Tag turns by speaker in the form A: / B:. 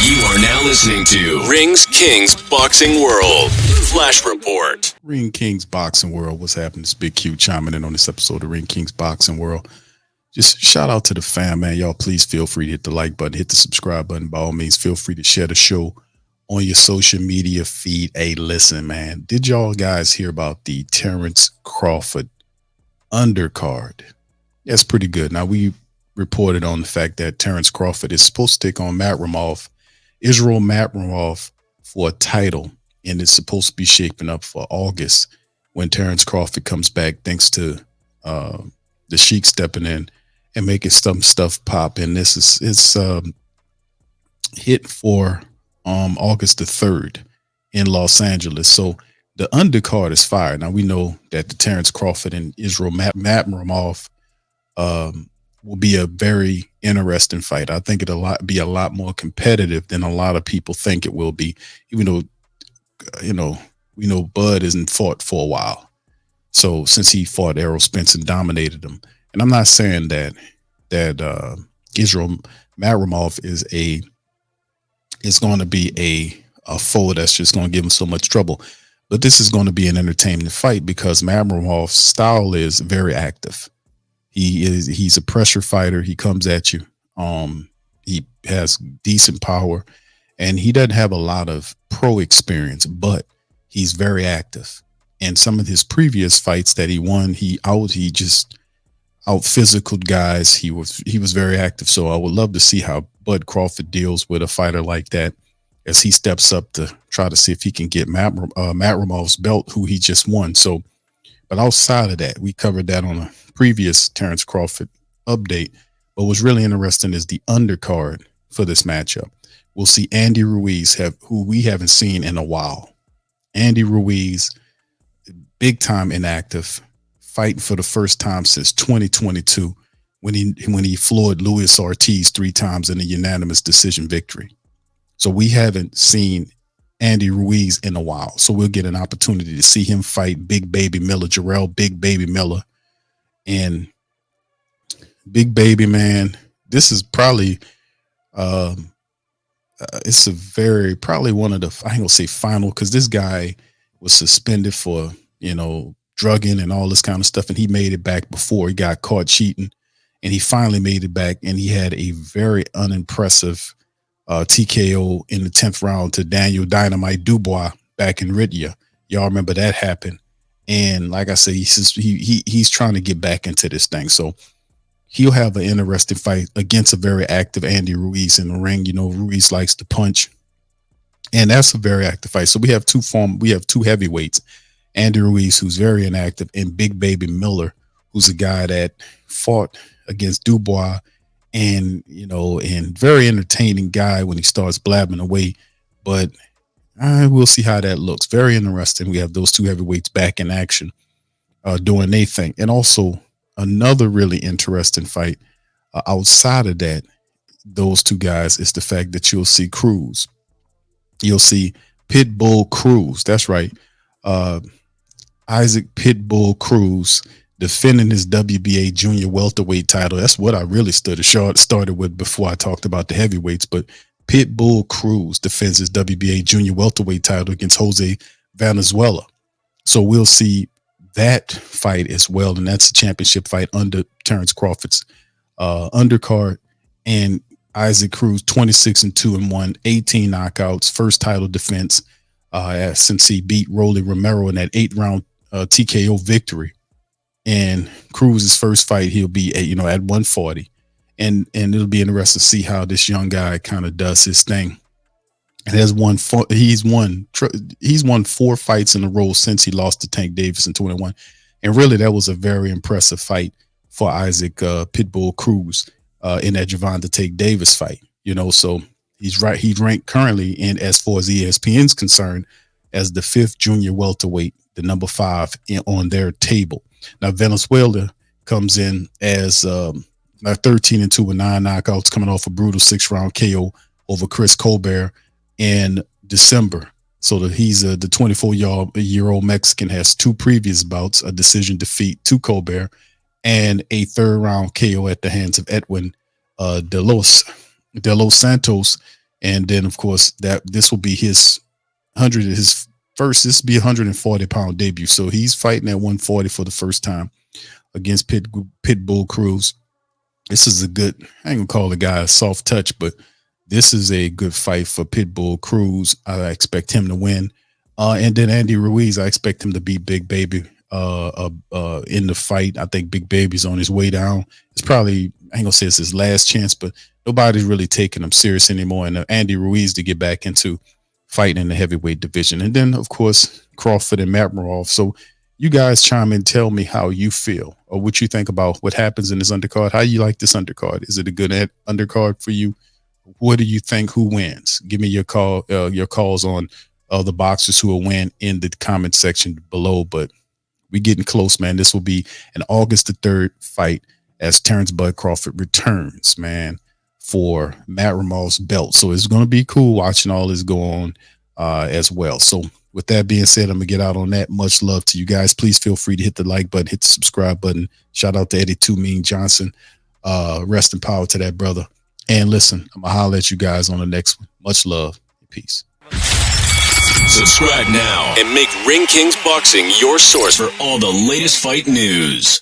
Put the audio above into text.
A: You are now listening to Rings Kings Boxing World Flash Report.
B: Ring Kings Boxing World. What's happening? It's Big Q chiming in on this episode of Ring Kings Boxing World. Just shout out to the fam, man. Y'all please feel free to hit the like button, hit the subscribe button. By all means, feel free to share the show on your social media feed. Hey, listen, man. Did y'all guys hear about the Terence Crawford undercard? That's pretty good. Now, we reported on the fact that Terence Crawford is supposed to take on Errol Madrimov for a title, and it's supposed to be shaping up for August when Terence Crawford comes back, thanks to the Sheik stepping in and making some stuff pop. And this is hit for August the 3rd in Los Angeles. So the undercard is fire. Now we know that the Terence Crawford and Errol Madrimov will be a very interesting fight. I think it'll be a lot more competitive than a lot of people think it will be, even though, we know Bud hasn't fought for a while. So since he fought Errol Spence and dominated him, and I'm not saying that Errol Madrimov is going to be a foe that's just going to give him so much trouble, but this is going to be an entertaining fight because Madrimov's style is very active. He's a pressure fighter. He comes at you. He has decent power, and he doesn't have a lot of pro experience, but he's very active. And some of his previous fights that he won, he just out physical guys. He was very active. So I would love to see how Bud Crawford deals with a fighter like that as he steps up to try to see if he can get Madrimov's belt, who he just won. So, but outside of that, we covered that on a previous Terence Crawford update. But what's really interesting is the undercard for this matchup. We'll see Andy Ruiz, who we haven't seen in a while. Andy Ruiz, big time inactive, fighting for the first time since 2022 when he floored Luis Ortiz 3 times in a unanimous decision victory. So we haven't seen Andy Ruiz in a while. So we'll get an opportunity to see him fight Big Baby Miller, Jarrell Big Baby Miller. And Big Baby, man, this is probably probably one of the, I ain't gonna say final, because this guy was suspended for drugging and all this kind of stuff, and he made it back before he got caught cheating, and he finally made it back, and he had a very unimpressive TKO in the 10th round to Daniel Dynamite Dubois back in Ritya. Y'all remember that happened. And like I say, he's trying to get back into this thing. So he'll have an interesting fight against a very active Andy Ruiz in the ring. Ruiz likes to punch, and that's a very active fight. So we have two heavyweights, Andy Ruiz, who's very inactive, and Big Baby Miller, who's a guy that fought against Dubois and very entertaining guy when he starts blabbing away. But we'll see how that looks. Very interesting. We have those two heavyweights back in action doing their thing. And also another really interesting fight outside of that, those two guys, is the fact that you'll see Cruz. You'll see Pitbull Cruz. That's right. Isaac Pitbull Cruz defending his WBA junior welterweight title. That's what I really started with before I talked about the heavyweights. But Pitbull Cruz defends his WBA junior welterweight title against Jose Valenzuela. So we'll see that fight as well. And that's a championship fight under Terence Crawford's undercard. And Isaac Cruz, 26-2-1, 18 knockouts, first title defense since he beat Rolly Romero in that 8-round TKO victory. And Cruz's first fight, he'll be at 140. And it'll be interesting to see how this young guy kind of does his thing. And he's won 4 fights in a row since he lost to Tank Davis in 21. And really, that was a very impressive fight for Isaac Pitbull Cruz in that Gervonta Tank Davis fight. So he's right. He's ranked currently, and as far as ESPN's concerned, as the 5th junior welterweight, the number 5 on their table. Now Venezuela comes in as 13-2 with 9 knockouts, coming off a brutal 6-round KO over Chris Colbert in December. So he's the 24-year-old Mexican has 2 previous bouts, a decision defeat to Colbert, and a 3rd round KO at the hands of Edwin de los Santos And then, of course, that this will be his 100, his first, this will be a 140-pound debut. So he's fighting at 140 for the first time against Pitbull Cruz. This is a good, I ain't gonna call the guy a soft touch, but this is a good fight for Pitbull Cruz. I expect him to win. And then Andy Ruiz, I expect him to beat Big Baby in the fight. I think Big Baby's on his way down. It's probably, I ain't gonna say it's his last chance, but nobody's really taking him serious anymore. And Andy Ruiz to get back into fighting in the heavyweight division. And then, of course, Crawford and Madrimov. So you guys chime in, tell me how you feel or what you think about what happens in this undercard. How you like this undercard? Is it a good undercard for you? What do you think? Who wins? Give me your calls on the boxers who will win in the comment section below. But we getting close, man. This will be an August the 3rd fight as Terence Bud Crawford returns, man, for Madrimov's belt. So it's going to be cool watching all this go on as well. So with that being said, I'm going to get out on that. Much love to you guys. Please feel free to hit the like button, hit the subscribe button. Shout out to Eddie Too Mean Johnson. Rest in power to that brother. And listen, I'm going to holler at you guys on the next one. Much love. Peace.
A: Subscribe now and make Ring Kings Boxing your source for all the latest fight news.